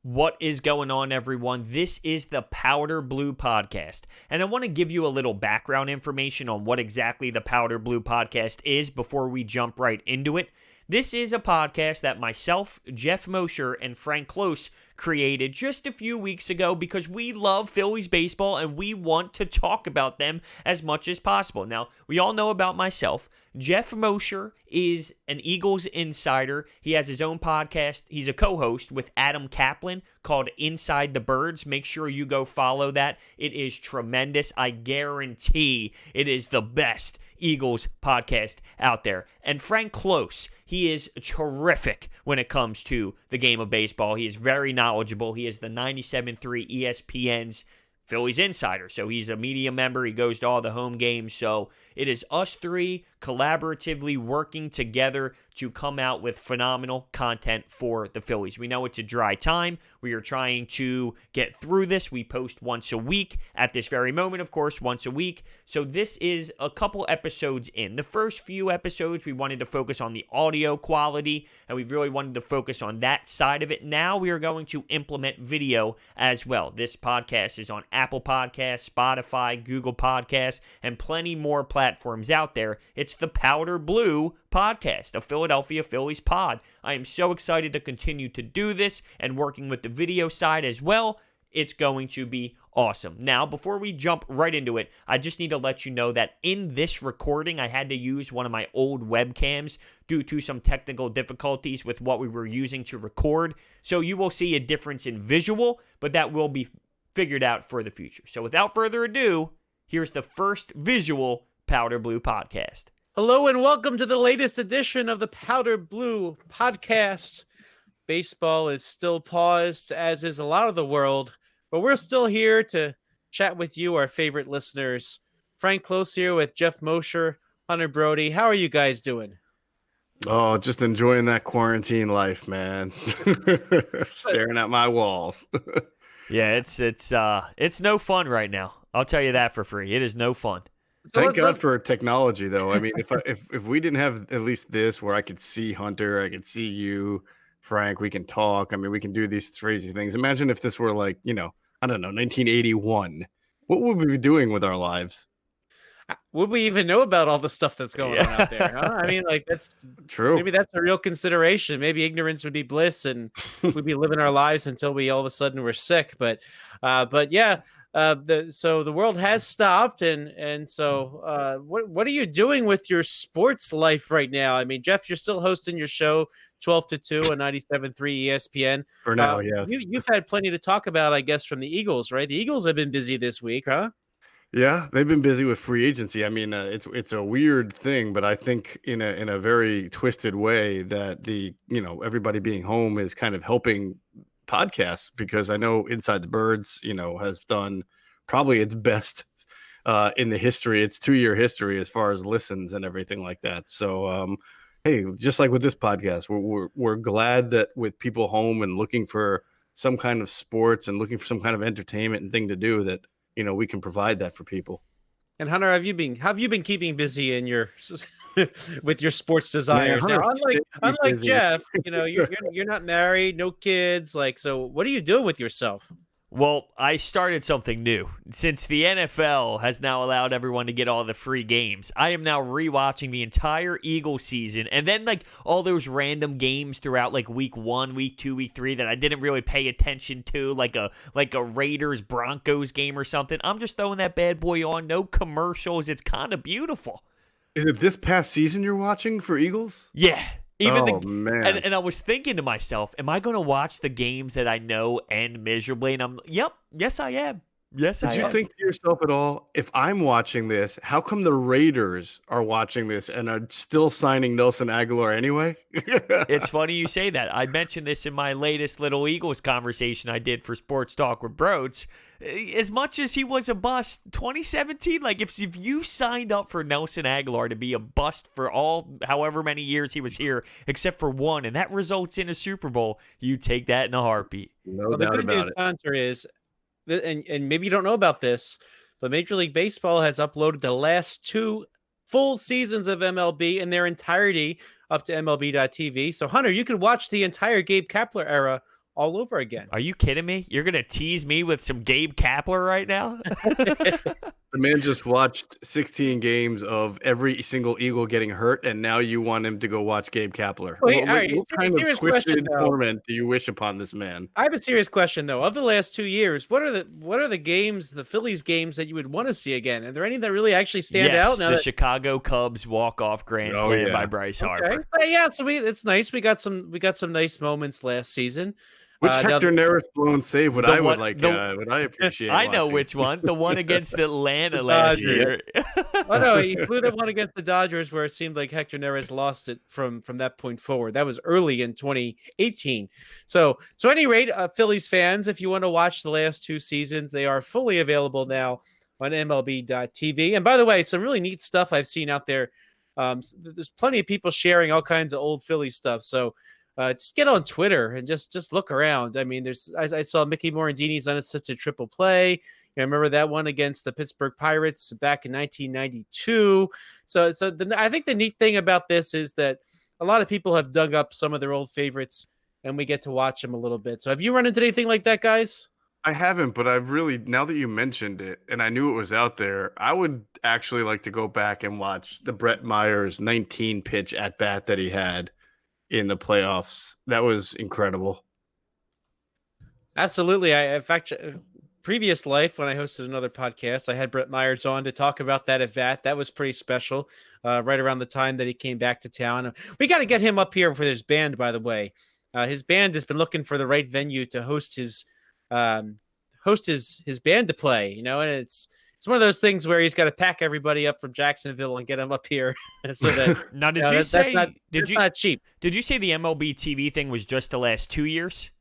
What is going on, everyone? This is the Powder Blue Podcast, and I want to give you a little background information on what exactly the Powder Blue Podcast is before we jump right into it. This is a podcast that myself, Jeff Mosher, and Frank Close created just a few weeks ago because we love Phillies baseball and we want to talk about them as much as possible. Now, we all know about myself. Jeff Mosher is an Eagles insider. He has his own podcast. He's a co-host with Adam Kaplan called Inside the Birds. Make sure you go follow that. It is tremendous. I guarantee it is the best Eagles podcast out there. And Frank Close, he is terrific when it comes to the game of baseball. He is very knowledgeable. He is the 97.3 ESPN's Phillies insider. So he's a media member. He goes to all the home games. So it is us three collaboratively working together to come out with phenomenal content for the Phillies. We know it's a dry time. We are trying to get through this. We post once a week at this very moment, of course, once a week. So this is a couple episodes in. The first few episodes, we wanted to focus on the audio quality, and we really wanted to focus on that side of it. Now we are going to implement video as well. This podcast is on Apple Podcasts, Spotify, Google Podcasts, and plenty more platforms out there. It's the Powder Blue Podcast, a Philadelphia Phillies pod. I am so excited to continue to do this and working with the video side as well. It's going to be awesome. Now, before we jump right into it, I just need to let you know that in this recording, I had to use one of my old webcams due to some technical difficulties with what we were using to record. So you will see a difference in visual, but that will be figured out for the future. So without further ado, here's the first visual Powder Blue Podcast. Hello and welcome to the latest edition of the Powder Blue Podcast. Baseball is still paused, as is a lot of the world, but we're still here to chat with you, our favorite listeners. Frank Close here with Jeff Mosher, Hunter Brody. How are you guys doing? Oh, just enjoying that quarantine life, man. Staring at my walls. Yeah, it's no fun right now. I'll tell you that for free. It is no fun. So Thank God for technology, though. I mean, if we didn't have at least this, where I could see Hunter, I could see you, Frank, we can talk. I mean, we can do these crazy things. Imagine if this were like, I don't know, 1981. What would we be doing with our lives? Would we even know about all the stuff that's going on out there? Huh? I mean, like, that's True. Maybe that's a real consideration. Maybe ignorance would be bliss, and we'd be living our lives until we all of a sudden were sick. But yeah. So the world has stopped, and so what are you doing with your sports life right now? I mean, Jeff, you're still hosting your show 12 to 2 on 97.3 ESPN. For now, yes. You've had plenty to talk about, I guess, from the Eagles, right? The Eagles have been busy this week, huh? Yeah, they've been busy with free agency. I mean, it's a weird thing, but I think in a very twisted way that everybody being home is kind of helping podcasts, because I know Inside the Birds, has done probably its best in the history, its 2-year history as far as listens and everything like that. So, hey, just like with this podcast, we're glad that with people home and looking for some kind of sports and looking for some kind of entertainment and thing to do, that we can provide that for people. And Hunter, have you been keeping busy in your with your sports desires? Man, now, unlike Jeff, you're not married, no kids. So what are you doing with yourself? Well, I started something new. Since the NFL has now allowed everyone to get all the free games, I am now rewatching the entire Eagles season, and then all those random games throughout week 1, week 2, week 3 that I didn't really pay attention to, like a Raiders Broncos game or something. I'm just throwing that bad boy on, no commercials. It's kind of beautiful. Is it this past season you're watching for Eagles? Yeah. Man. And I was thinking to myself, am I going to watch the games that I know end miserably? And yes, I am. Yes, I am. Did you think to yourself at all, if I'm watching this, how come the Raiders are watching this and are still signing Nelson Aguilar anyway? It's funny you say that. I mentioned this in my latest little Eagles conversation I did for Sports Talk with Broads. As much as he was a bust, 2017, if you signed up for Nelson Aguilar to be a bust for however many years he was here, except for one, and that results in a Super Bowl, you take that in a heartbeat. No doubt about it. Hunter, is, and maybe you don't know about this, but Major League Baseball has uploaded the last 2 full seasons of MLB in their entirety up to MLB.TV. So, Hunter, you can watch the entire Gabe Kapler era all over again. Are you kidding me? You're going to tease me with some Gabe Kapler right now? The man just watched 16 games of every single Eagle getting hurt, and now you want him to go watch Gabe Kapler. Wait, What kind of serious twisted question, though. torment do you wish upon this man? I have a serious question though. Of the last 2 years, what are the games, the Phillies games that you would want to see again? Are there any that really actually stand out? Yes, the Chicago Cubs walk-off grand slam by Bryce Harper. Yeah, so it's nice. We got some nice moments last season. Which Hector Neris blown save would I appreciate? I know which one. The one against Atlanta last year. Oh no, he blew the one against the Dodgers where it seemed like Hector Neris lost it from that point forward. That was early in 2018. So at any rate, Phillies fans, if you want to watch the last 2 seasons, they are fully available now on MLB.tv. And by the way, some really neat stuff I've seen out there. There's plenty of people sharing all kinds of old Philly stuff. So just get on Twitter and just look around. I mean, I saw Mickey Morandini's unassisted triple play. I remember that one against the Pittsburgh Pirates back in 1992. So I think the neat thing about this is that a lot of people have dug up some of their old favorites, and we get to watch them a little bit. So have you run into anything like that, guys? I haven't, but I've really, now that you mentioned it and I knew it was out there, I would actually like to go back and watch the Brett Myers 19 pitch at bat that he had in the playoffs. That was incredible. Absolutely. In fact, previous life, when I hosted another podcast, I had Brett Myers on to talk about that at bat. That was pretty special. Right around the time that he came back to town. We got to get him up here for his band, by the way. His band has been looking for the right venue to host his band to play, and it's one of those things where he's got to pack everybody up from Jacksonville and get them up here. So that now, that's not cheap. Did you say the MLB TV thing was just the last 2 years?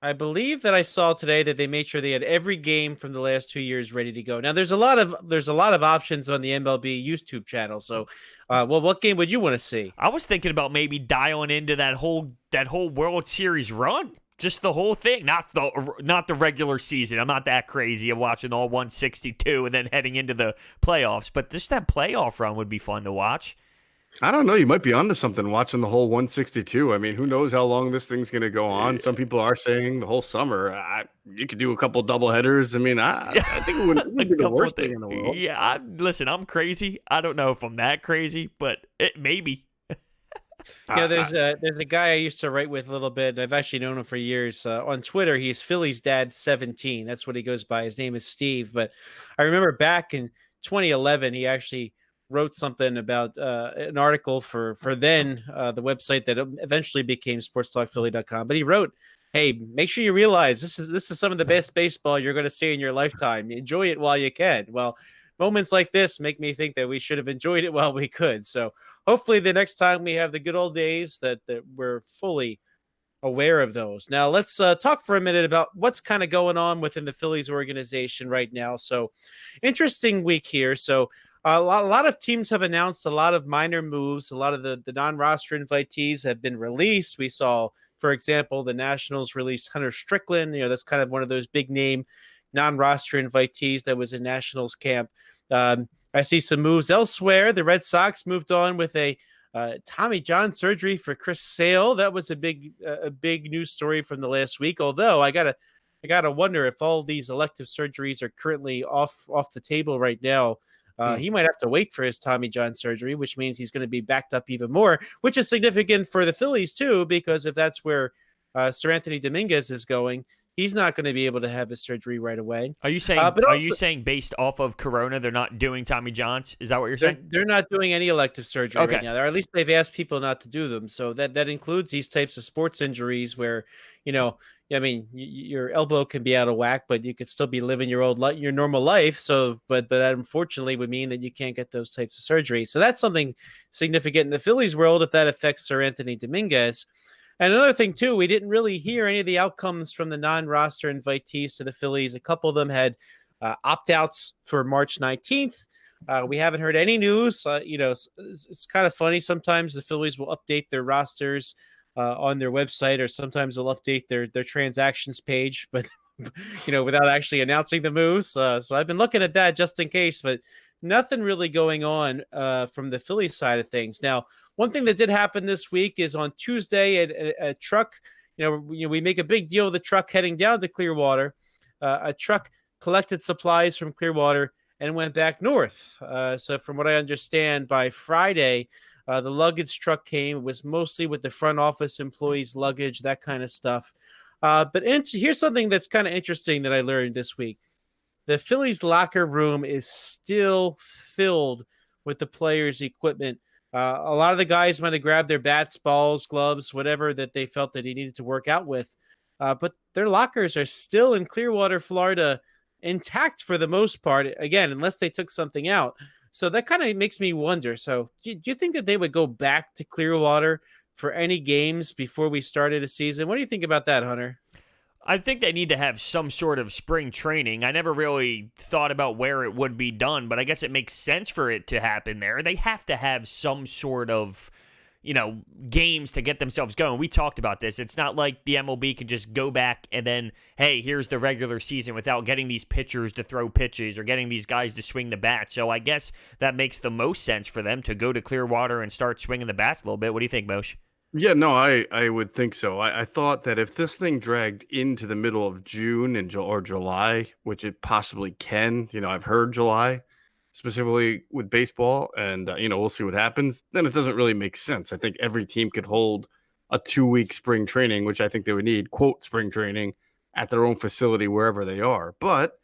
I believe that I saw today that they made sure they had every game from the last 2 years ready to go. Now there's a lot of options on the MLB YouTube channel. So, what game would you want to see? I was thinking about maybe dialing into that whole World Series run. Just the whole thing, not the regular season. I'm not that crazy of watching all 162 and then heading into the playoffs, but just that playoff run would be fun to watch. I don't know. You might be onto something watching the whole 162. I mean, who knows how long this thing's going to go on? Some people are saying the whole summer. You could do a couple double headers. I mean, I think it wouldn't be the worst thing in the world. Yeah, listen, I'm crazy. I don't know if I'm that crazy, but it maybe. There's a guy I used to write with a little bit. I've actually known him for years. On Twitter, he's Phillies Dad 17. That's what he goes by. His name is Steve. But I remember back in 2011, he actually wrote something about an article for then the website that eventually became sportstalkphilly.com. But he wrote, "Hey, make sure you realize this is some of the best baseball you're going to see in your lifetime. Enjoy it while you can." Well, moments like this make me think that we should have enjoyed it while we could. So hopefully the next time we have the good old days that we're fully aware of those. Now let's talk for a minute about what's kind of going on within the Phillies organization right now. So interesting week here. So a lot of teams have announced a lot of minor moves. A lot of the non-roster invitees have been released. We saw, for example, the Nationals release Hunter Strickland. That's kind of one of those big name non-roster invitees that was in Nationals camp. I see some moves elsewhere. The Red Sox moved on with a Tommy John surgery for Chris Sale. That was a big news story from the last week. Although I gotta wonder if all these elective surgeries are currently off the table right now. He might have to wait for his Tommy John surgery, which means he's going to be backed up even more, which is significant for the Phillies too, because if that's where Sir Anthony Dominguez is going, he's not going to be able to have his surgery right away. Are you saying? You saying based off of Corona, they're not doing Tommy John's? Is that what you're saying? They're not doing any elective surgery right now, or at least they've asked people not to do them. So that includes these types of sports injuries where, your elbow can be out of whack, but you could still be living your normal life. So, but that unfortunately would mean that you can't get those types of surgery. So that's something significant in the Phillies world if that affects Sir Anthony Dominguez. And another thing, too, we didn't really hear any of the outcomes from the non-roster invitees to the Phillies. A couple of them had opt-outs for March 19th. We haven't heard any news. It's kind of funny. Sometimes the Phillies will update their rosters on their website, or sometimes they'll update their transactions page, but without actually announcing the moves. So I've been looking at that just in case, but nothing really going on from the Phillies side of things. Now, one thing that did happen this week is on Tuesday, a truck we make a big deal of the truck heading down to Clearwater. A truck collected supplies from Clearwater and went back north. So from what I understand, by Friday, the luggage truck came. It was mostly with the front office employees' luggage, that kind of stuff. But here's something that's kind of interesting that I learned this week. The Phillies locker room is still filled with the players' equipment. A lot of the guys might have grabbed their bats, balls, gloves, whatever that they felt that he needed to work out with. But their lockers are still in Clearwater, Florida, intact for the most part, again, unless they took something out. So that kind of makes me wonder. So do you think that they would go back to Clearwater for any games before we started a season? What do you think about that, Hunter? I think they need to have some sort of spring training. I never really thought about where it would be done, but I guess it makes sense for it to happen there. They have to have some sort of, games to get themselves going. We talked about this. It's not like the MLB can just go back and then, hey, here's the regular season without getting these pitchers to throw pitches or getting these guys to swing the bat. So I guess that makes the most sense for them to go to Clearwater and start swinging the bats a little bit. What do you think, Moshe? Yeah, no, I would think so. I thought that if this thing dragged into the middle of June or July, which it possibly can, I've heard July specifically with baseball, and we'll see what happens. Then it doesn't really make sense. I think every team could hold a 2-week spring training, which I think they would need, quote, spring training at their own facility wherever they are. But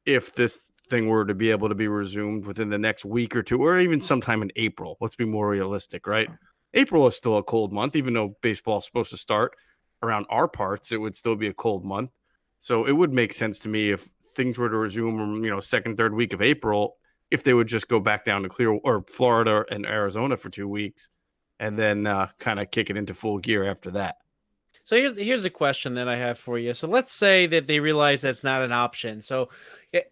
if this thing were to be able to be resumed within the next week or two, or even sometime in April, let's be more realistic, right? April is still a cold month, even though baseball is supposed to start around our parts, it would still be a cold month. So it would make sense to me if things were to resume, second, third week of April, if they would just go back down to Florida and Arizona for 2 weeks and then kind of kick it into full gear after that. So here's a question that I have for you. So let's say that they realize that's not an option. So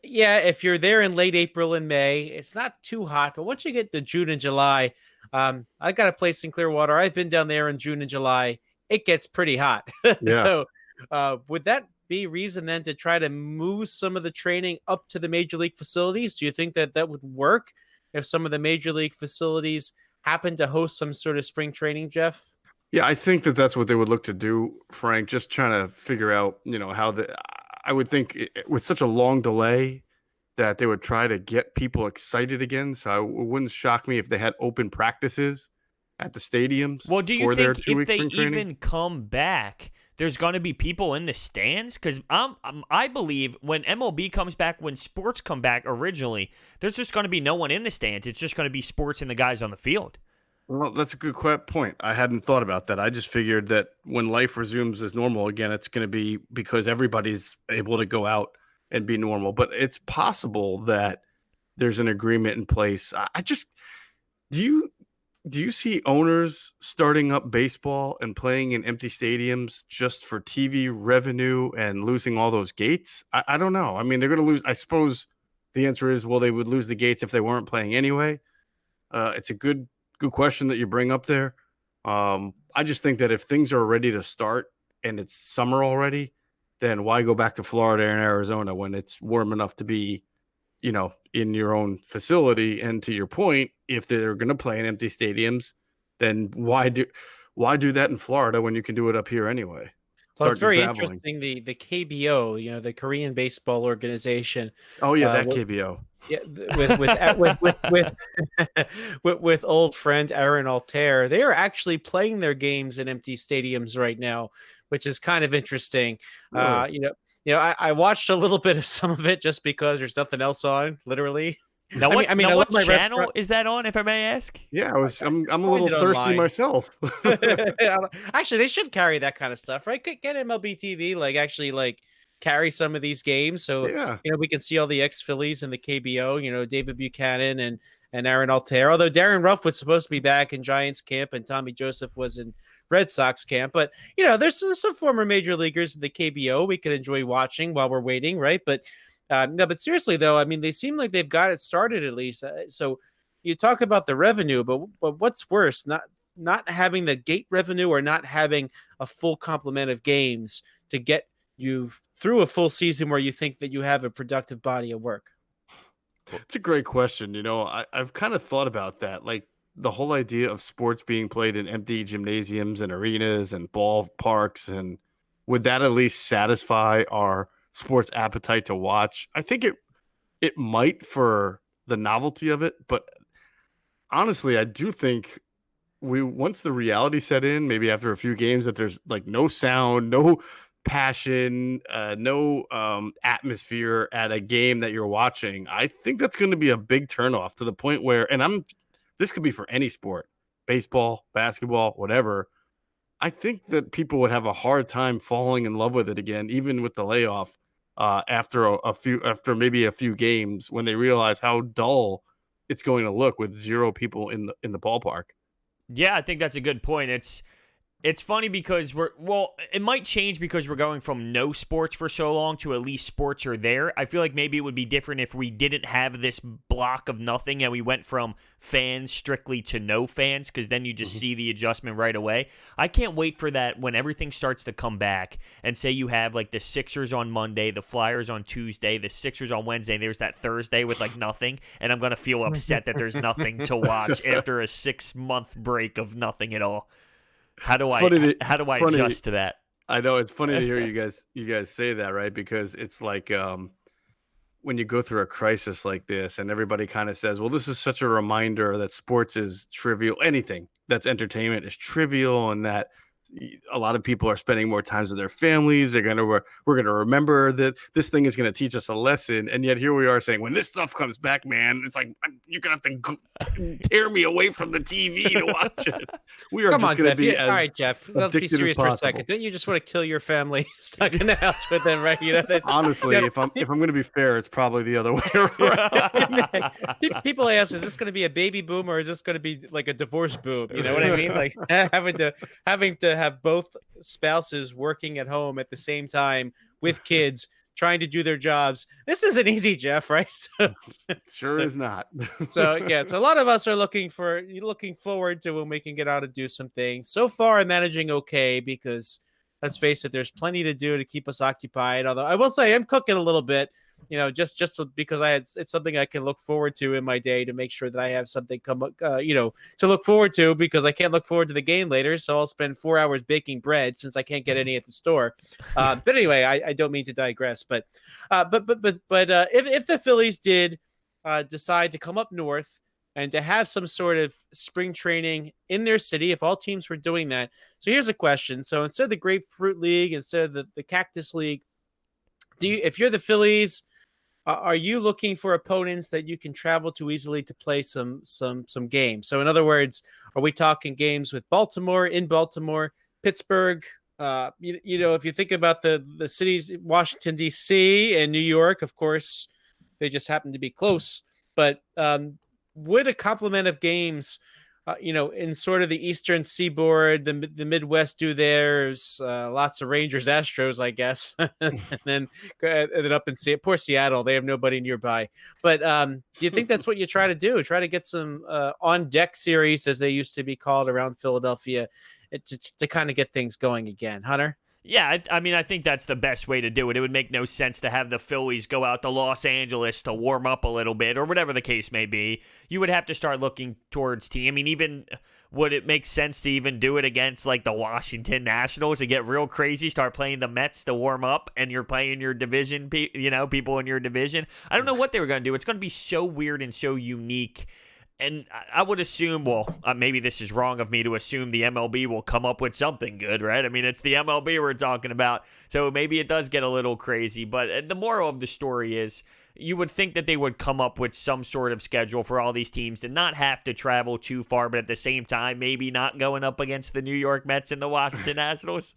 yeah, if you're there in late April and May, it's not too hot, but once you get to June and July, I got a place in Clearwater. I've been down there in June and July. It gets pretty hot. Yeah. So would that be reason then to try to move some of the training up to the major league facilities? Do you think that that would work if some of the major league facilities happen to host some sort of spring training, Jeff? Yeah, I think that that's what they would look to do, Frank, just trying to figure out, how I would think with such a long delay that they would try to get people excited again. So it wouldn't shock me if they had open practices at the stadiums. Well, do you their think if 2-week they spring training. even come back, there's going to be people in the stands? Because I believe when MLB comes back, when sports come back originally, there's just going to be no one in the stands. It's just going to be sports and the guys on the field. Well, that's a good point. I hadn't thought about that. I just figured that when life resumes as normal again, it's going to be because everybody's able to go out and be normal. But it's possible that there's an agreement in place. Do you see owners starting up baseball and playing in empty stadiums just for TV revenue and losing all those gates? I don't know. I mean, they're going to lose. I suppose the answer is, well, they would lose the gates if they weren't playing anyway. It's a good question that you bring up there. I just think that if things are ready to start and it's summer already, then why go back to Florida and Arizona when it's warm enough to be, in your own facility? And to your point, if they're going to play in empty stadiums, then why do that in Florida when you can do it up here anyway? Well, it's very interesting. The KBO, the Korean Baseball Organization. Oh yeah, that KBO. Yeah, with old friend Aaron Altair, they are actually playing their games in empty stadiums right now, which is kind of interesting. Really? I watched a little bit of some of it just because there's nothing else on, literally. Now, what channel is that on, if I may ask? Yeah, I'm a little thirsty online myself. Actually, they should carry that kind of stuff, right? Get MLB TV, actually carry some of these games, so yeah, we can see all the ex-Phillies in the KBO. David Buchanan and Aaron Altair. Although Darren Ruff was supposed to be back in Giants camp and Tommy Joseph was in Red Sox camp, but there's some former major leaguers in the KBO we could enjoy watching while we're waiting, right? But no, but seriously though, I mean, they seem like they've got it started at least. So you talk about the revenue, but what's worse, not having the gate revenue or not having a full complement of games to get you through a full season where you think that you have a productive body of work? It's a great question. I've kind of thought about that. Like, the whole idea of sports being played in empty gymnasiums and arenas and ball parks, and would that at least satisfy our sports appetite to watch? I think it might for the novelty of it, but honestly, I do think once the reality set in, maybe after a few games, that there's like no sound, no passion, no atmosphere at a game that you're watching. I think that's going to be a big turnoff to the point where, and this could be for any sport, baseball, basketball, whatever. I think that people would have a hard time falling in love with it again, even with the layoff, after after maybe a few games, when they realize how dull it's going to look with zero people in the ballpark. Yeah, I think that's a good point. It's funny because it might change because we're going from no sports for so long to at least sports are there. I feel like maybe it would be different if we didn't have this block of nothing and we went from fans strictly to no fans, because then you just see the adjustment right away. I can't wait for that when everything starts to come back, and say you have like the Sixers on Monday, the Flyers on Tuesday, the Sixers on Wednesday, there's that Thursday with like nothing, and I'm going to feel upset that there's nothing to watch after a 6-month break of nothing at all. How do I adjust to that? I know it's funny to hear you guys say that, right? Because it's like when you go through a crisis like this, and everybody kind of says, "Well, this is such a reminder that sports is trivial. Anything that's entertainment is trivial, and that a lot of people are spending more times with their families. We're gonna remember that this thing is gonna teach us a lesson." And yet here we are saying, when this stuff comes back, man, it's like you're gonna have to tear me away from the TV to watch it. We are Come just on, gonna Jeff. be All right, Jeff. Let's be serious for a second. Don't you just want to kill your family stuck in the house with them, right? You know that. Honestly, if I'm gonna be fair, it's probably the other way around. People ask, is this going to be a baby boom or is this going to be like a divorce boom? You know what I mean? Like having to have both spouses working at home at the same time with kids trying to do their jobs. This isn't easy, Jeff, right? Sure is not. So a lot of us are looking forward to when we can get out and do some things. So far, I'm managing okay because, let's face it, there's plenty to do to keep us occupied. Although I will say I'm cooking a little bit, just because it's something I can look forward to in my day, to make sure that I have something to look forward to, because I can't look forward to the game later. So I'll spend 4 hours baking bread since I can't get any at the store. But anyway, I don't mean to digress. But if the Phillies did decide to come up north and to have some sort of spring training in their city, if all teams were doing that. So here's a question. So instead of the Grapefruit League, instead of the Cactus League, if you're the Phillies, are you looking for opponents that you can travel to easily to play some games? So in other words, are we talking games with Baltimore, Pittsburgh? If you think about the cities, Washington, D.C. and New York, of course, they just happen to be close. But would a complement of games, in sort of the Eastern Seaboard, the Midwest do theirs, lots of Rangers, Astros, I guess, and then ended up in poor Seattle. They have nobody nearby. But do you think that's what you try to do? Try to get some on deck series, as they used to be called, around Philadelphia, to kind of get things going again, Hunter? Yeah, I mean, I think that's the best way to do it. It would make no sense to have the Phillies go out to Los Angeles to warm up a little bit, or whatever the case may be. You would have to start looking towards team. I mean, even would it make sense to even do it against like the Washington Nationals and get real crazy, start playing the Mets to warm up, and you're playing your division, people in your division? I don't know what they were going to do. It's going to be so weird and so unique. And I would assume, maybe this is wrong of me to assume the MLB will come up with something good, right? I mean, it's the MLB we're talking about, so maybe it does get a little crazy. But the moral of the story is, you would think that they would come up with some sort of schedule for all these teams to not have to travel too far, but at the same time, maybe not going up against the New York Mets and the Washington Nationals.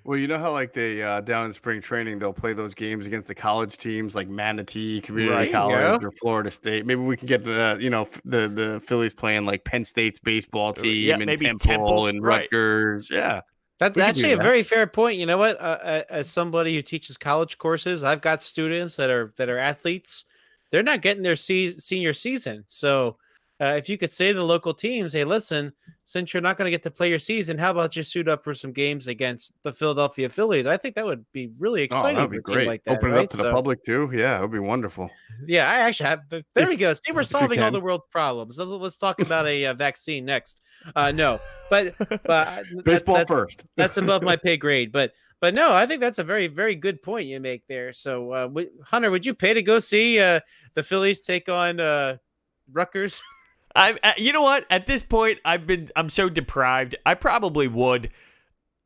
Well, you know how like they down in spring training, they'll play those games against the college teams like Manatee Community College or Florida State. Maybe we can get the Phillies playing like Penn State's baseball team, and maybe Temple and Rutgers. Yeah. That's actually a very fair point. You know what? As somebody who teaches college courses, I've got students that are athletes. They're not getting their senior season. So if you could say to the local teams, hey, listen, since you're not going to get to play your season, how about you suit up for some games against the Philadelphia Phillies? I think that would be really exciting that'd for be a team great. like that. Open it up to the public too. Yeah, it would be wonderful. Yeah, I actually have. There we go. See, we're we solving all can. the world's problems. Let's talk about a vaccine next. No, but Baseball first. That's above my pay grade. But no, I think that's a very, very good point you make there. So, Hunter, would you pay to go see the Phillies take on Rutgers? You know what? At this point, I'm so deprived. I probably would.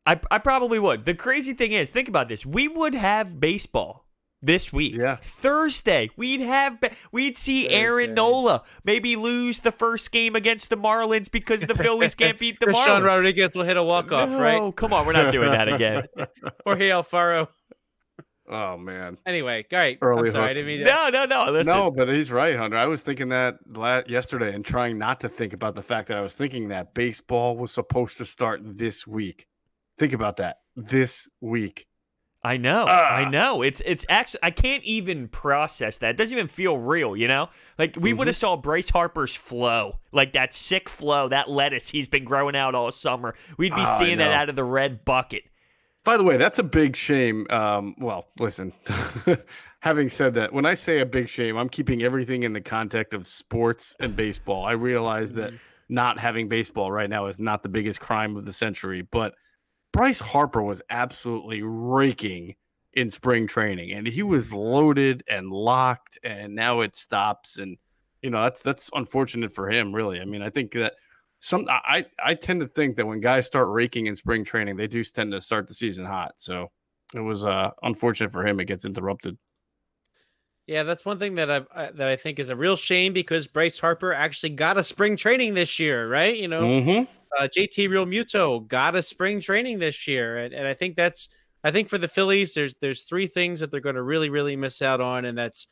I probably would. The crazy thing is, think about this. We would have baseball this week. Yeah. Thursday, we'd see Aaron Nola maybe lose the first game against the Marlins because the Phillies can't beat the Marlins. Sean Rodriguez will hit a walk-off, right? Oh, come on. We're not doing that again. Jorge Alfaro. Oh man. Anyway, all right. Early I'm sorry. hook. I didn't mean No. Listen. No, but he's right, Hunter. I was thinking that yesterday and trying not to think about the fact that I was thinking that baseball was supposed to start this week. Think about that. This week. I know. It's actually, I can't even process that. It doesn't even feel real, you know? Like, we would have saw Bryce Harper's flow, like that sick flow, that lettuce he's been growing out all summer. We'd be seeing that out of the red bucket. By the way, that's a big shame. Well, listen, having said that, when I say a big shame, I'm keeping everything in the context of sports and baseball. I realize that not having baseball right now is not the biggest crime of the century, but Bryce Harper was absolutely raking in spring training, and he was loaded and locked, and now it stops. And, you know, that's unfortunate for him, really. I mean, I think that I tend to think that when guys start raking in spring training, they do tend to start the season hot. So it was unfortunate for him. It gets interrupted. Yeah, that's one thing that I think is a real shame, because Bryce Harper actually got a spring training this year, right? You know, JT Real Muto got a spring training this year, and I think for the Phillies, there's three things that they're going to really, really miss out on, and that's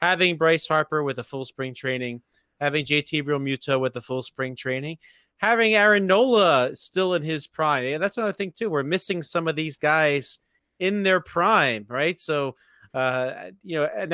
having Bryce Harper with a full spring training, having JT Real Muto with the full spring training, having Aaron Nola still in his prime. And that's another thing too. We're missing some of these guys in their prime, right? So, you know, an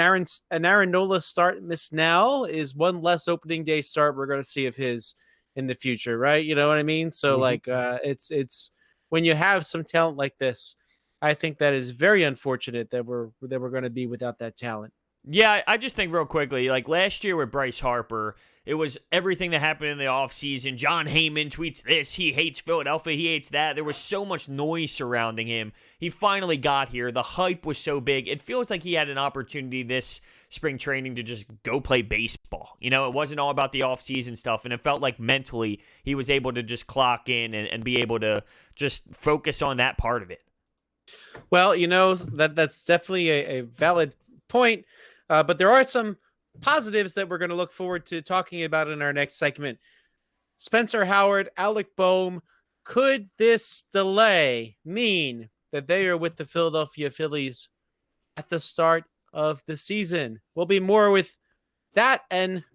Aaron Nola start missed now is one less opening day start we're going to see of his in the future, right? You know what I mean? So it's when you have some talent like this, I think that is very unfortunate that we're going to be without that talent. Yeah, I just think real quickly, like last year with Bryce Harper, it was everything that happened in the offseason. John Heyman tweets this, he hates Philadelphia, he hates that. There was so much noise surrounding him. He finally got here. The hype was so big. It feels like he had an opportunity this spring training to just go play baseball. You know, it wasn't all about the offseason stuff, and it felt like mentally he was able to just clock in and be able to just focus on that part of it. Well, you know, that's definitely a valid point. But there are some positives that we're going to look forward to talking about in our next segment. Spencer Howard, ALEC BOHM, could this delay mean that they are with the Philadelphia Phillies at the start of the season? We'll be more with that and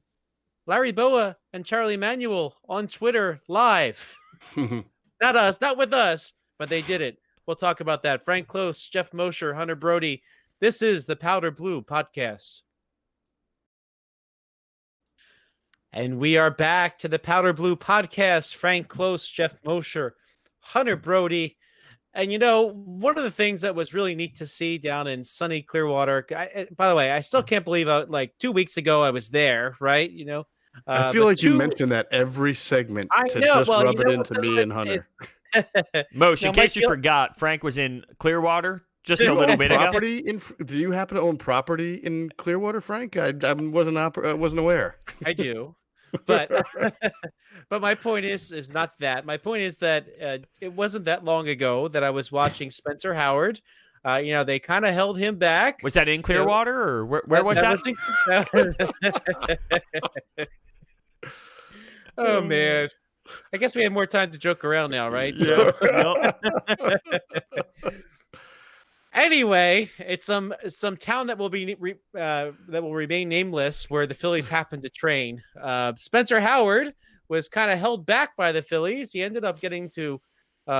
Larry Boa and Charlie Manuel on Twitter live. Not us, not with us, but they did it. We'll talk about that. Frank Close, Jeff Mosher, Hunter Brody. This is the Powder Blue Podcast. And we are back to the Powder Blue Podcast. Frank Close, Jeff Mosher, Hunter Brody. And, you know, one of the things that was really neat to see down in sunny Clearwater, by the way, I still can't believe like 2 weeks ago I was there, right? You know, I feel like you mention that every segment to just rub it into me and Hunter. Mosh, in case you forgot, Frank was in Clearwater just a little bit ago. Do you happen to own property in Clearwater, Frank? I wasn't aware. I do, but but my point is not that. My point is that it wasn't that long ago that I was watching Spencer Howard. You know, they kind of held him back. Was that in Clearwater, or where was that? Oh man. I guess we have more time to joke around now, right? So, anyway, it's some town that will be that will remain nameless, where the Phillies happen to train. Spencer Howard was kind of held back by the Phillies. He ended up getting to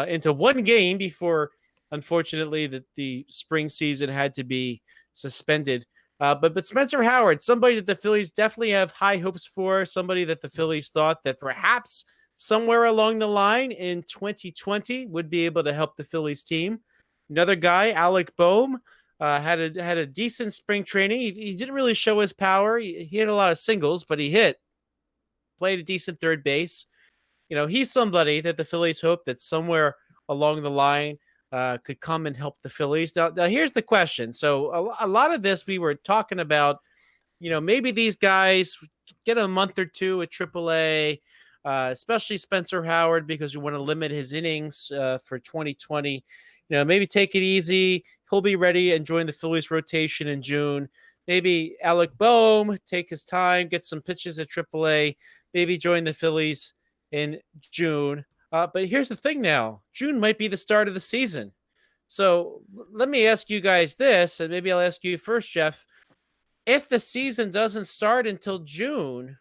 into one game before, unfortunately, the spring season had to be suspended. But Spencer Howard, somebody that the Phillies definitely have high hopes for, somebody that the Phillies thought that perhaps somewhere along the line in 2020 would be able to help the Phillies team. Another guy, ALEC BOHM, had a decent spring training. He didn't really show his power. He hit a lot of singles, but he played a decent third base. He's somebody that the Phillies hope that somewhere along the line could come and help the Phillies. Now here's the question. So a lot of this we were talking about, maybe these guys get a month or two at AAA, especially Spencer Howard, because we want to limit his innings for 2020. Maybe take it easy. He'll be ready and join the Phillies rotation in June. Maybe ALEC BOHM, take his time, get some pitches at AAA, maybe join the Phillies in June. But here's the thing now. June might be the start of the season. So let me ask you guys this, and maybe I'll ask you first, Jeff. If the season doesn't start until June,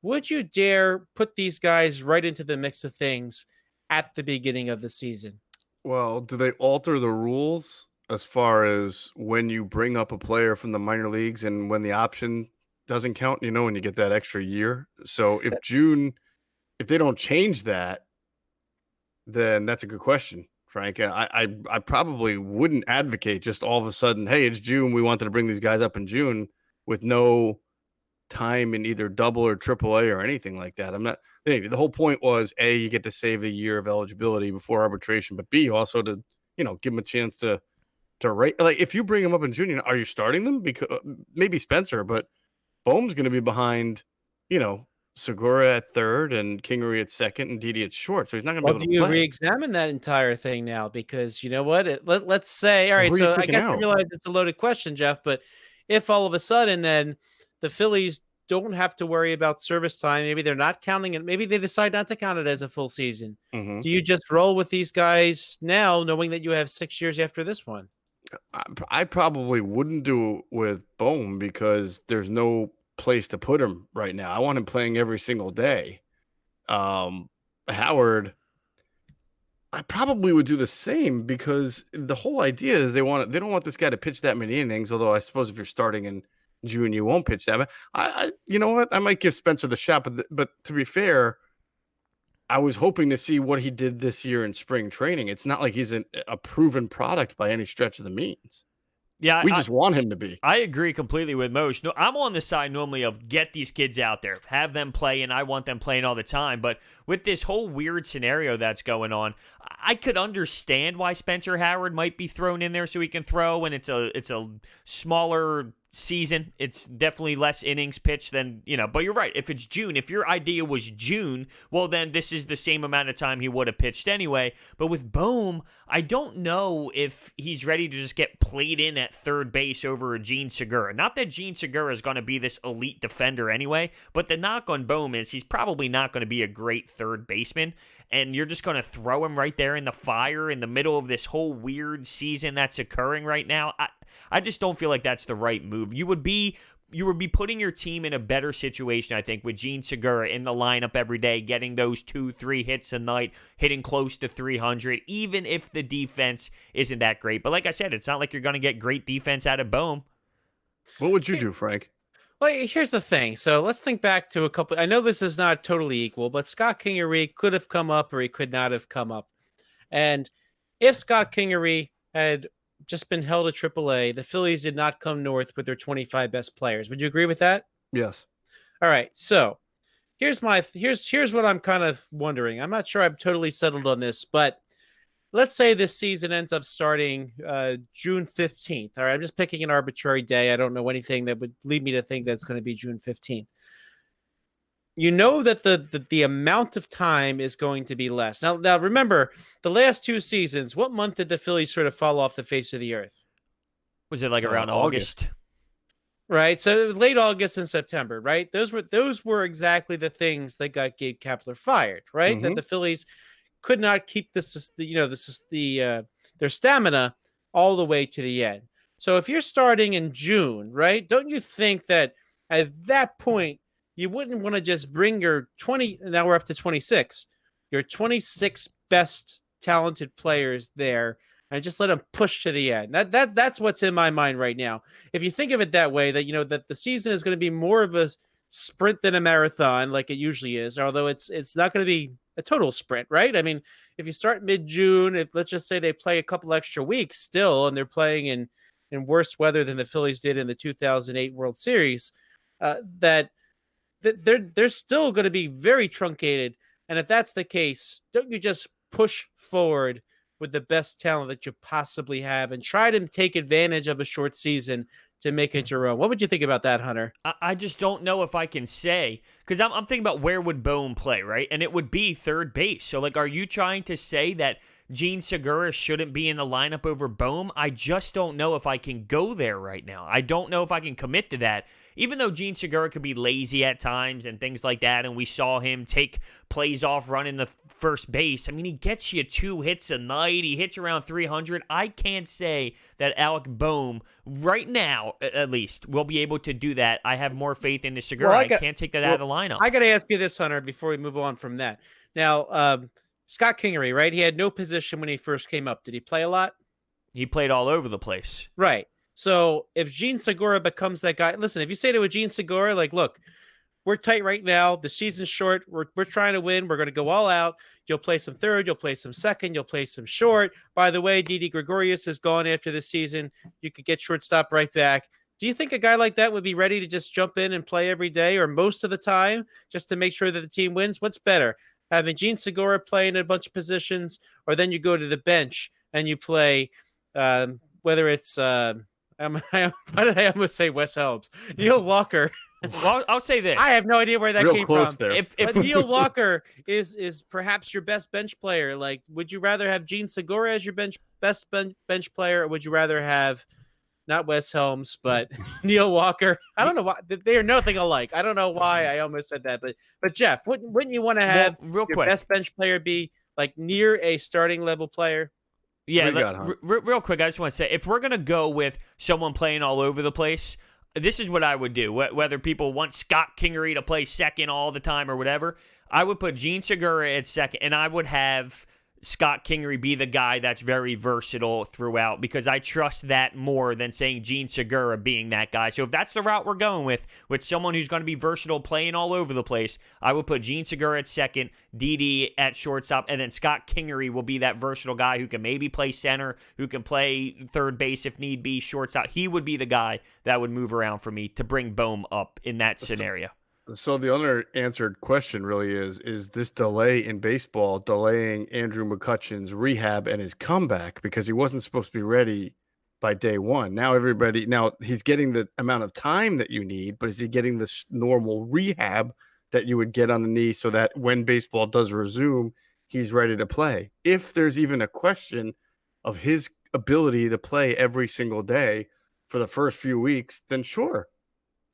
would you dare put these guys right into the mix of things at the beginning of the season? Well, do they alter the rules as far as when you bring up a player from the minor leagues and when the option doesn't count, when you get that extra year? So if they don't change that, then that's a good question, Frank. I probably wouldn't advocate just all of a sudden, hey, it's June, we wanted to bring these guys up in June with no time in either double or AAA or anything like that. I'm not. The whole point was A, you get to save a year of eligibility before arbitration, but B, also to give them a chance to rate. Like if you bring them up in June, are you starting them? Because maybe Spencer, but Bohm's going to be behind, Segura at third and Kingery at second and Didi at short, so he's not going to be able to play. Do you re-examine that entire thing now? Because you know what? Let's say, all right. So I guess I realize it's a loaded question, Jeff. But if all of a sudden then the Phillies don't have to worry about service time, maybe they're not counting it. Maybe they decide not to count it as a full season. Mm-hmm. Do you just roll with these guys now, knowing that you have 6 years after this one? I probably wouldn't do it with Bohm because there's no place to put him right now. I want him playing every single day. Howard, I probably would do the same because the whole idea is they don't want this guy to pitch that many innings. Although I suppose if you're starting in June, you won't pitch that. But you know what? I might give Spencer the shot. But to be fair, I was hoping to see what he did this year in spring training. It's not like he's a proven product by any stretch of the means. Yeah, we just want him to be. I agree completely with Moshe. No, I'm on the side normally of get these kids out there, have them play, and I want them playing all the time. But with this whole weird scenario that's going on, I could understand why Spencer Howard might be thrown in there so he can throw, and it's a smaller season. It's definitely less innings pitched than, but you're right. If it's June, if your idea was June, well, then this is the same amount of time he would have pitched anyway. But with Bohm, I don't know if he's ready to just get played in at third base over Gene Segura. Not that Gene Segura is going to be this elite defender anyway, but the knock on Bohm is he's probably not going to be a great third baseman, and you're just going to throw him right there in the fire in the middle of this whole weird season that's occurring right now. I just don't feel like that's the right move. You would be putting your team in a better situation, I think, with Gene Segura in the lineup every day, getting those 2-3 hits a night, hitting close to 300, even if the defense isn't that great. But like I said, it's not like you're going to get great defense out of Bohm. What would you do, Frank? Well, here's the thing. So let's think back to a couple. I know this is not totally equal, but Scott Kingery could have come up or he could not have come up. And if Scott Kingery had just been held at AAA, the Phillies did not come north with their 25 best players. Would you agree with that? Yes. All right. So here's what I'm kind of wondering. I'm not sure I'm totally settled on this, but let's say this season ends up starting June 15th. All right. I'm just picking an arbitrary day. I don't know anything that would lead me to think that it's going to be June 15th. You know that the amount of time is going to be less. Now remember, the last two seasons, what month did the Phillies sort of fall off the face of the earth? Was it like around August? Right. So late August and September, right? Those were exactly the things that got Gabe Kapler fired, right? Mm-hmm. That the Phillies could not keep their stamina all the way to the end. So if you're starting in June, right, don't you think that at that point you wouldn't want to just bring your 20, now we're up to 26, your 26 best talented players there and just let them push to the end? That's what's in my mind right now. If you think of it that way, that that the season is going to be more of a sprint than a marathon like it usually is, although it's not going to be a total sprint, right? I mean, if you start mid-June, if let's just say they play a couple extra weeks still, and they're playing in worse weather than the Phillies did in the 2008 World Series, that they're still going to be very truncated. And if that's the case, don't you just push forward with the best talent that you possibly have and try to take advantage of a short season to make it your own? What would you think about that, Hunter? I just don't know if I can say, because I'm thinking about where would Bohm play, right? And it would be third base. So, like, are you trying to say that Gene Segura shouldn't be in the lineup over Bohm? I just don't know if I can go there right now. I don't know if I can commit to that. Even though Gene Segura could be lazy at times and things like that, and we saw him take plays off running the first base. I mean, he gets you 2 hits a night. He hits around 300. I can't say that ALEC BOHM, right now at least, will be able to do that. I have more faith in the Segura. Well, I can't take that out of the lineup. I got to ask you this, Hunter, before we move on from that. Now, Scott Kingery, right? He had no position when he first came up. Did he play a lot? He played all over the place. Right. So if Gene Segura becomes that guy, listen, if you say to a Gene Segura, like, look, we're tight right now. The season's short. We're trying to win. We're going to go all out. You'll play some third. You'll play some second. You'll play some short. By the way, Didi Gregorius is gone after this season. You could get shortstop right back. Do you think a guy like that would be ready to just jump in and play every day or most of the time just to make sure that the team wins? What's better, having Gene Segura playing a bunch of positions, or then you go to the bench and you play, whether it's why did I almost say Wes Helms? Neil Walker. Well, I'll say this. I have no idea where that Real came close from. there. If Neil Walker is perhaps your best bench player, like, would you rather have Gene Segura as your best bench player, or would you rather have not Wes Helms, but Neil Walker? I don't know why they are nothing alike. I don't know why I almost said that, but Jeff, wouldn't you want to have your best bench player be like near a starting level player? Yeah, real quick, I just want to say, if we're going to go with someone playing all over the place, this is what I would do. Whether people want Scott Kingery to play second all the time or whatever, I would put Gene Segura at second, and I would have Scott Kingery be the guy that's very versatile throughout, because I trust that more than saying Gene Segura being that guy. So if that's the route we're going with someone who's going to be versatile, playing all over the place, I would put Gene Segura at second, Didi at shortstop, and then Scott Kingery will be that versatile guy who can maybe play center, who can play third base if need be, shortstop. He would be the guy that would move around for me to bring Bohm up in that scenario. So the unanswered question really is this delay in baseball delaying Andrew McCutchen's rehab and his comeback, because he wasn't supposed to be ready by day one. Now he's getting the amount of time that you need, but is he getting the normal rehab that you would get on the knee so that when baseball does resume, he's ready to play? If there's even a question of his ability to play every single day for the first few weeks, then sure.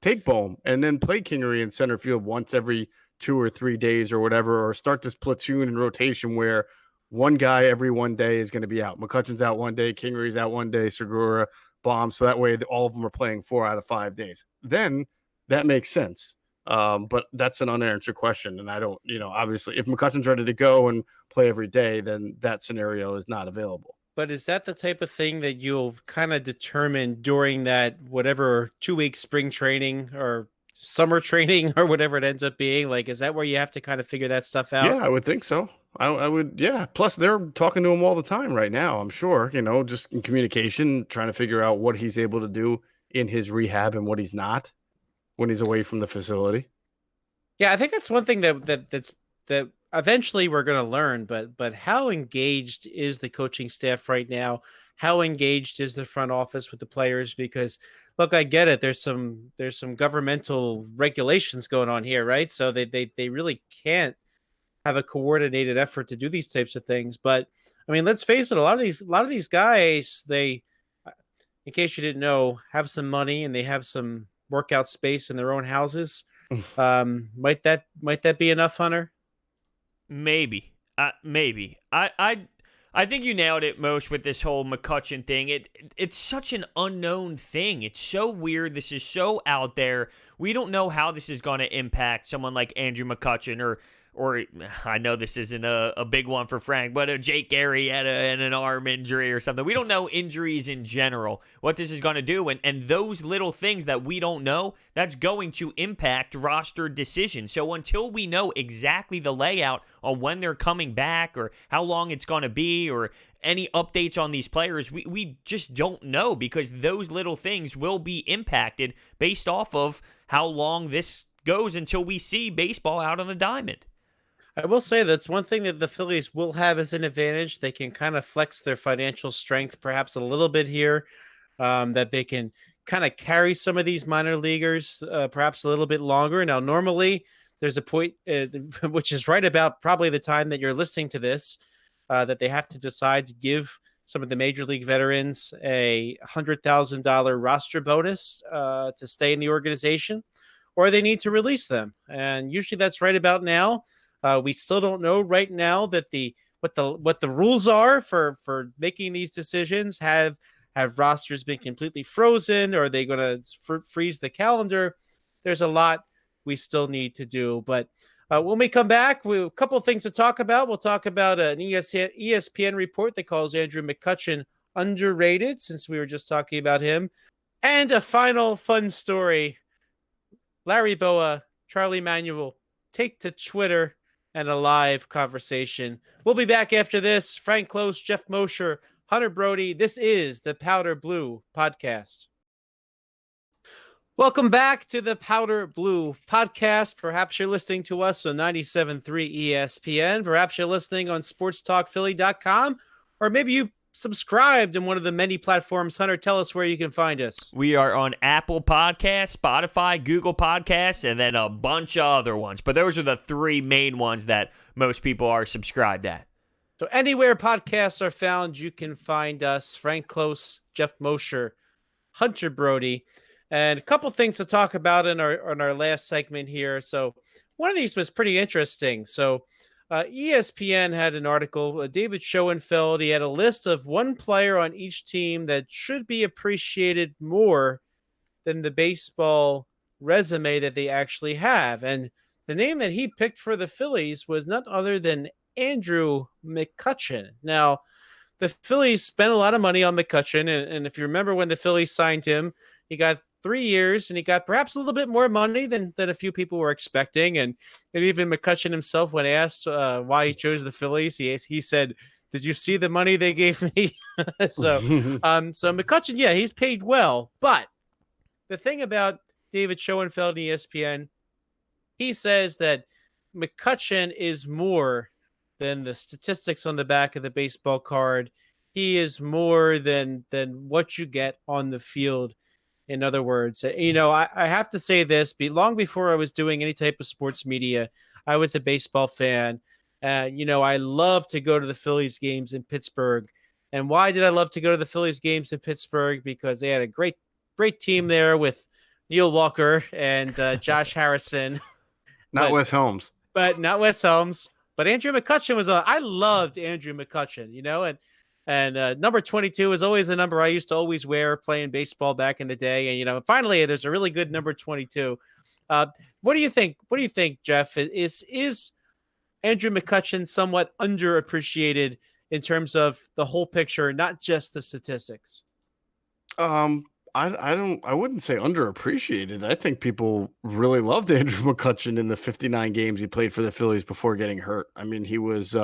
Take Bohm and then play Kingery in center field once every 2 or 3 days or whatever, or start this platoon and rotation where one guy every one day is going to be out. McCutchen's out one day, Kingery's out one day, Segura, Bohm. So that way all of them are playing 4 out of 5 days. Then that makes sense. But that's an unanswered question. And I don't, obviously if McCutchen's ready to go and play every day, then that scenario is not available. But is that the type of thing that you'll kind of determine during that whatever 2-week spring training or summer training or whatever it ends up being? Like, is that where you have to kind of figure that stuff out? Yeah, I would think so. I would, yeah. Plus, they're talking to him all the time right now, I'm sure, just in communication, trying to figure out what he's able to do in his rehab and what he's not when he's away from the facility. Yeah, I think that's one thing that eventually we're going to learn, but how engaged is the coaching staff right now? How engaged is the front office with the players? Because look, I get it. There's some governmental regulations going on here, right? So they really can't have a coordinated effort to do these types of things. But I mean, let's face it, a lot of these guys, they, in case you didn't know, have some money and they have some workout space in their own houses. Might that be enough, Hunter? Maybe. I think you nailed it most with this whole McCutchen thing. It's such an unknown thing. It's so weird. This is so out there. We don't know how this is going to impact someone like Andrew McCutchen or I know this isn't a big one for Frank, but Jake Gary had an arm injury or something. We don't know injuries in general, what this is going to do. And those little things that we don't know, that's going to impact roster decisions. So until we know exactly the layout on when they're coming back or how long it's going to be or any updates on these players, we just don't know, because those little things will be impacted based off of how long this goes until we see baseball out on the diamond. I will say that's one thing that the Phillies will have as an advantage. They can kind of flex their financial strength perhaps a little bit here, that they can kind of carry some of these minor leaguers perhaps a little bit longer. Now, normally there's a point, which is right about probably the time that you're listening to this, that they have to decide to give some of the major league veterans a $100,000 roster bonus to stay in the organization, or they need to release them. And usually that's right about now. We still don't know right now that what the rules are for making these decisions. Have rosters been completely frozen, or are they going to freeze the calendar? There's a lot we still need to do. But when we come back, a couple of things to talk about. We'll talk about an ESPN report that calls Andrew McCutchen underrated, since we were just talking about him, and a final fun story. Larry Boa, Charlie Manuel take to Twitter and a live conversation. We'll be back after this. Frank Close, Jeff Mosher, Hunter Brody. This is the Powder Blue Podcast. Welcome back to the Powder Blue Podcast. Perhaps you're listening to us on 97.3 ESPN. Perhaps you're listening on sportstalkphilly.com, or maybe you subscribed in one of the many platforms. Hunter, tell us where you can find us. We are on Apple Podcasts, Spotify, Google Podcasts, and then a bunch of other ones. But those are the three main ones that most people are subscribed at. So anywhere podcasts are found, you can find us. Frank Close, Jeff Mosher, Hunter Brody. And a couple things to talk about in our last segment here. So one of these was pretty interesting. So ESPN had an article, David Schoenfeld. He had a list of one player on each team that should be appreciated more than the baseball resume that they actually have. And the name that he picked for the Phillies was none other than Andrew McCutchen. Now, the Phillies spent a lot of money on McCutchen. And if you remember when the Phillies signed him, he got 3 years, and he got perhaps a little bit more money than a few people were expecting. And even McCutchen himself, when asked why he chose the Phillies, he said, "Did you see the money they gave me?" So McCutchen, yeah, he's paid well. But the thing about David Schoenfeld and ESPN, he says that McCutchen is more than the statistics on the back of the baseball card. He is more than what you get on the field. In other words, I have to say this, long before I was doing any type of sports media, I was a baseball fan. I love to go to the Phillies games in Pittsburgh. And why did I love to go to the Phillies games in Pittsburgh? Because they had a great team there with Neil Walker and Josh Harrison. Not Wes Holmes. But not Wes Holmes. But Andrew McCutchen was I loved Andrew McCutchen, and number 22 is always a number I used to always wear playing baseball back in the day. And, finally, there's a really good number 22. What do you think? What do you think, Jeff? Is Andrew McCutchen somewhat underappreciated in terms of the whole picture, not just the statistics? I wouldn't say underappreciated. I think people really loved Andrew McCutchen in the 59 games he played for the Phillies before getting hurt. I mean, he was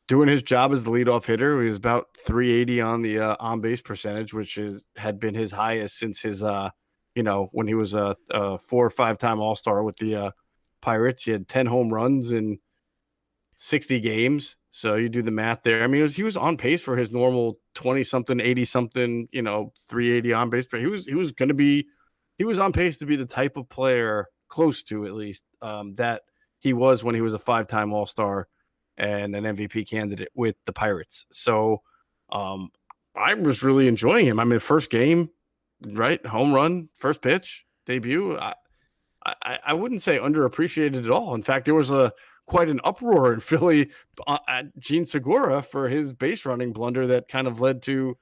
doing his job as the leadoff hitter. He was about 380 on the on-base percentage, which had been his highest since his, when he was a 4 or 5-time All-Star with the Pirates. He had 10 home runs in 60 games. So you do the math there. I mean, he was on pace for his normal 20-something, 80-something, 380 on-base. But he was on pace to be the type of player, close to at least, that he was when he was a 5-time All-Star and an MVP candidate with the Pirates. So I was really enjoying him. I mean, first game, right? Home run, first pitch, debut. I wouldn't say underappreciated at all. In fact, there was quite an uproar in Philly at Gene Segura for his base running blunder that kind of led to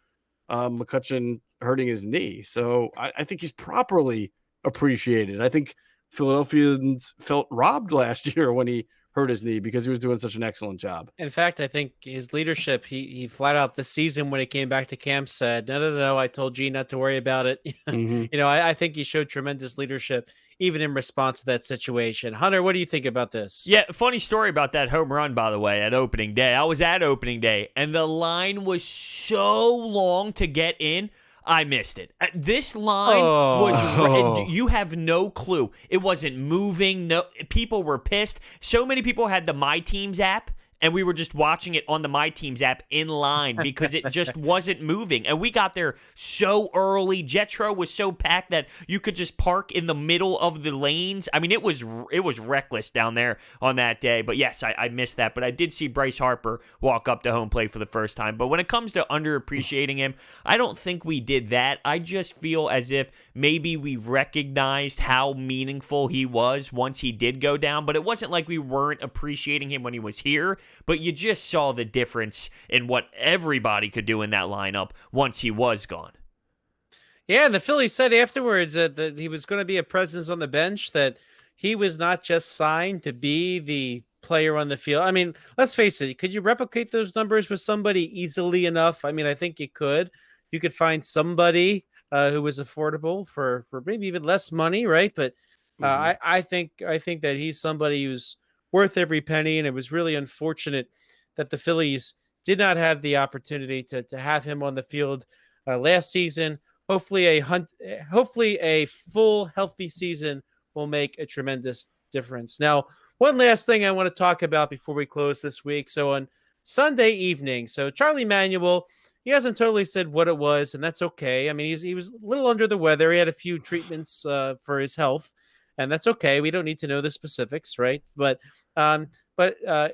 McCutchen hurting his knee. So I think he's properly appreciated. I think Philadelphians felt robbed last year when he hurt his knee because he was doing such an excellent job. In fact, I think his leadership, he flat out this season when he came back to camp said, no, I told Gene not to worry about it. Mhm. I think he showed tremendous leadership even in response to that situation. Hunter, what do you think about this? Yeah, funny story about that home run, by the way, at opening day. I was at opening day, and the line was so long to get in, I missed it. This line was, you have no clue. It wasn't moving. No, people were pissed. So many people had the My Teams app, and we were just watching it on the My Teams app in line because it just wasn't moving. And we got there so early. Jetro was so packed that you could just park in the middle of the lanes. I mean, it was reckless down there on that day. But yes, I missed that. But I did see Bryce Harper walk up to home plate for the first time. But when it comes to underappreciating him, I don't think we did that. I just feel as if maybe we recognized how meaningful he was once he did go down. But it wasn't like we weren't appreciating him when he was here. But you just saw the difference in what everybody could do in that lineup once he was gone. Yeah, and the Phillies said afterwards that he was going to be a presence on the bench, that he was not just signed to be the player on the field. I mean, let's face it, could you replicate those numbers with somebody easily enough? I mean, I think you could. You could find somebody who was affordable for maybe even less money, right? But I think that he's somebody who's worth every penny, and it was really unfortunate that the Phillies did not have the opportunity to have him on the field last season. Hopefully a full healthy season will make a tremendous difference. Now, one last thing I want to talk about before we close this week. So on Sunday evening, so Charlie Manuel, he hasn't totally said what it was, and that's okay. I mean, he was a little under the weather. He had a few treatments for his health, and that's okay. We don't need to know the specifics, right? But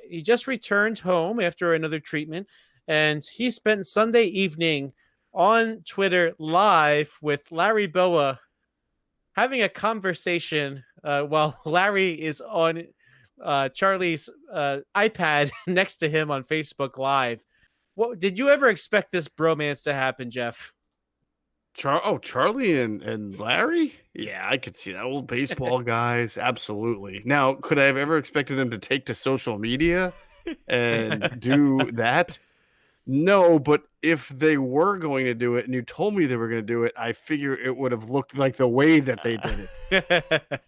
he just returned home after another treatment, and he spent Sunday evening on Twitter live with Larry Boa having a conversation while Larry is on Charlie's iPad next to him on Facebook Live. What did you ever expect this bromance to happen, Jeff? Charlie and Larry? Yeah, I could see that. Old baseball guys, absolutely. Now, could I have ever expected them to take to social media and do that? No, but if they were going to do it and you told me they were going to do it, I figure it would have looked like the way that they did it.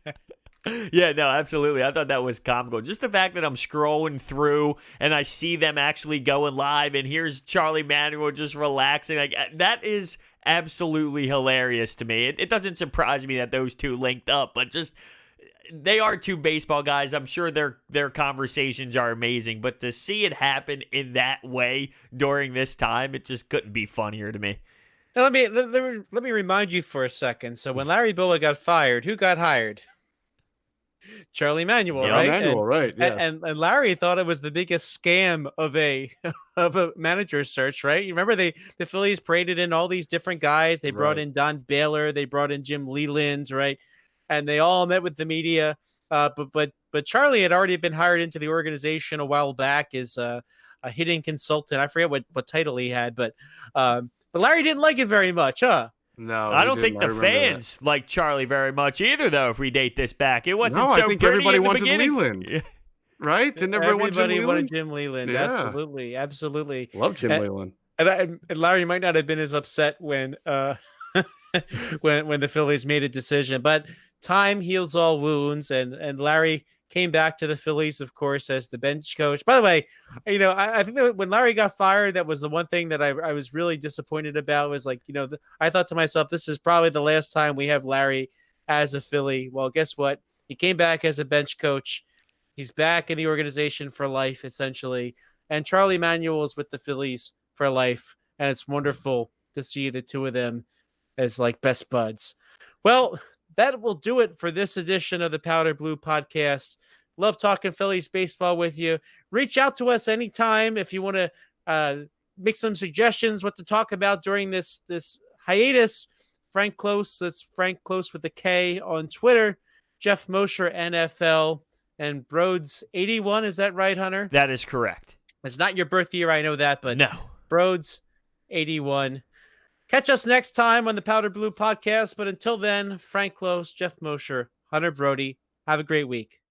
Yeah, no, absolutely. I thought that was comical. Just the fact that I'm scrolling through and I see them actually going live, and here's Charlie Manuel just relaxing. Like, that is absolutely hilarious to me. It doesn't surprise me that those two linked up, but just they are two baseball guys. I'm sure their conversations are amazing, but to see it happen in that way during this time, it just couldn't be funnier to me. Now, let me remind you for a second. So when Larry Boa got fired, who got hired? Charlie Manuel, right? Manuel, right? Yes. And Larry thought it was the biggest scam of a manager search, right? You remember the Phillies paraded in all these different guys. They brought in Don Baylor, they brought in Jim Leland, right? And they all met with the media. But Charlie had already been hired into the organization a while back as a hitting consultant. I forget what title he had, but Larry didn't like it very much, huh? No, I don't think the fans like Charlie very much either, though, if we date this back. It wasn't so I think pretty everybody in the wanted beginning. Leland, right? Didn't everybody wanted Jim Leland? Yeah. Absolutely. Love Jim Leland. And Larry might not have been as upset when when the Phillies made a decision, but time heals all wounds, and Larry came back to the Phillies, of course, as the bench coach. By the way, I think that when Larry got fired, that was the one thing that I was really disappointed about. Was like, I thought to myself, this is probably the last time we have Larry as a Philly. Well, guess what? He came back as a bench coach. He's back in the organization for life, essentially. And Charlie Manuel is with the Phillies for life. And it's wonderful to see the two of them as like best buds. Well, that will do it for this edition of the Powder Blue Podcast. Love talking Phillies baseball with you. Reach out to us anytime if you want to make some suggestions what to talk about during this hiatus. Frank Close, that's Frank Close with a K on Twitter. Jeff Mosher, NFL, and Broads81. Is that right, Hunter? That is correct. It's not your birth year, I know that, but no. Broads81. Catch us next time on the Powder Blue Podcast. But until then, Frank Close, Jeff Mosher, Hunter Brody. Have a great week.